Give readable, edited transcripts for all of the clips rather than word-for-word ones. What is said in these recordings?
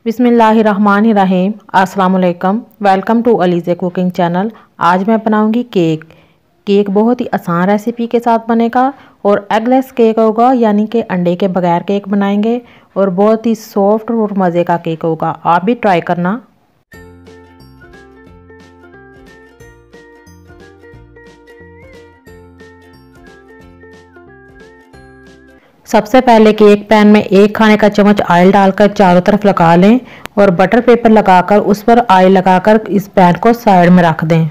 बिस्मिल्लाहिर्रहमानिर्रहीम। अस्सलाम वालेकुम। Welcome to Alizeh cooking channel. आज मैं बनाऊंगी केक बहुत ही आसान रेसिपी के साथ बनेगा और एगलेस केक होगा, यानी कि अंडे के बगैर केक बनाएंगे और बहुत ही सॉफ्ट और मज़े का केक होगा। आप भी ट्राई करना। सबसे पहले केक पैन में 1 खाने का चम्मच ऑयल डालकर चारों तरफ लगा लें और बटर पेपर लगाकर उस पर ऑयल लगाकर इस पैन को साइड में रख दें।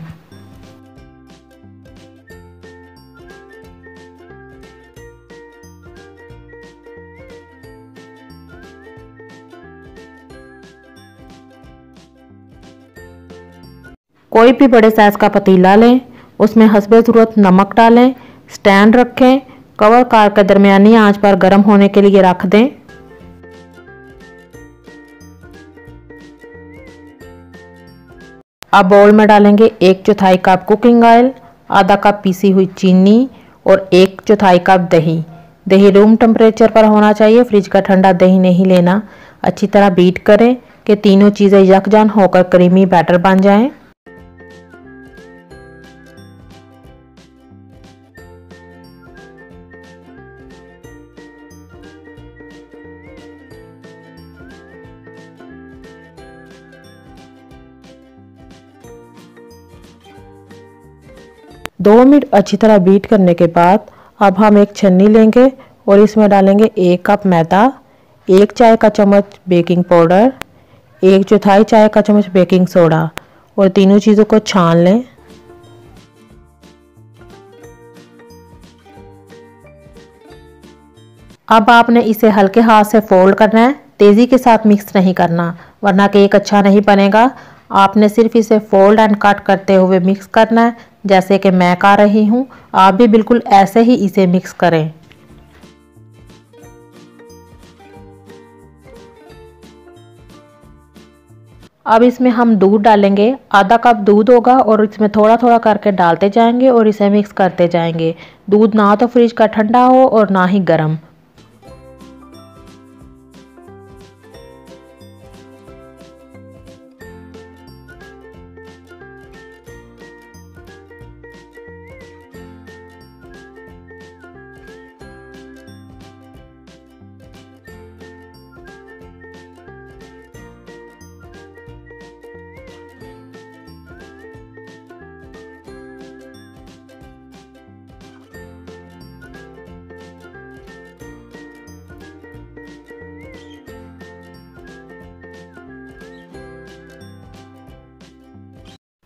कोई भी बड़े साइज का पतीला लें, उसमें हस्बे ज़रूरत नमक डालें, स्टैंड रखें, कवर करके दरमियानी आंच पर गर्म होने के लिए रख दें। अब बाउल में डालेंगे 1/4 कप कुकिंग ऑयल, आधा कप पीसी हुई चीनी और 1/4 कप दही। दही रूम टेम्परेचर पर होना चाहिए, फ्रिज का ठंडा दही नहीं लेना। अच्छी तरह बीट करें कि तीनों चीज़ें यकजान होकर क्रीमी बैटर बन जाएं। दो मिनट अच्छी तरह बीट करने के बाद अब हम एक छन्नी लेंगे और इसमें डालेंगे 1 कप मैदा, 1 चाय का चम्मच बेकिंग पाउडर, 1/4 चाय का चम्मच बेकिंग सोडा और तीनों चीज़ों को छान लें। अब आपने इसे हल्के हाथ से फोल्ड करना है, तेज़ी के साथ मिक्स नहीं करना वरना केक अच्छा नहीं बनेगा। आपने सिर्फ इसे फोल्ड एंड कट करते हुए मिक्स करना है, जैसे कि मैं कर रही हूँ। आप भी बिल्कुल ऐसे ही इसे मिक्स करें। अब इसमें हम दूध डालेंगे, आधा कप दूध होगा और इसमें थोड़ा थोड़ा करके डालते जाएंगे और इसे मिक्स करते जाएंगे। दूध ना तो फ्रिज का ठंडा हो और ना ही गर्म।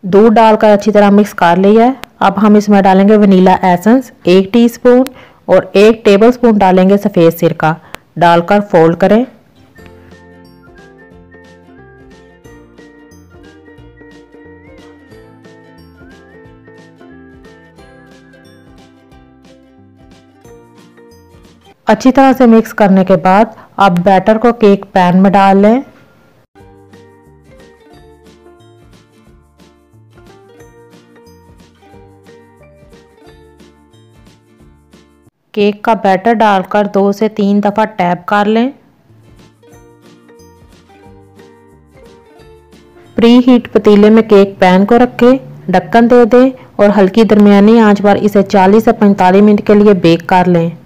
दूध डालकर अच्छी तरह मिक्स कर लिया है। अब हम इसमें डालेंगे वनीला एसेंस 1 टीस्पून और 1 टेबलस्पून डालेंगे सफ़ेद सिरका। डालकर फोल्ड करें। अच्छी तरह से मिक्स करने के बाद अब बैटर को केक पैन में डाल लें। केक का बैटर डालकर 2 से 3 दफ़ा टैप कर लें। प्री हीट पतीले में केक पैन को रखें, ढक्कन दे दें और हल्की दरमियानी आंच पर इसे 40 से 45 मिनट के लिए बेक कर लें।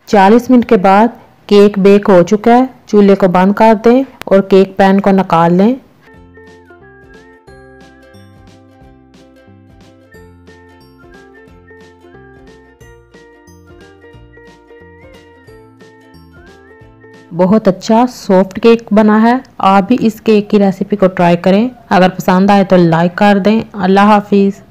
चालीस मिनट के बाद केक बेक हो चुका है। चूल्हे को बंद कर दें और केक पैन को निकाल लें। बहुत अच्छा सॉफ्ट केक बना है। आप भी इस केक की रेसिपी को ट्राई करें। अगर पसंद आए तो लाइक कर दें। अल्लाह हाफिज़।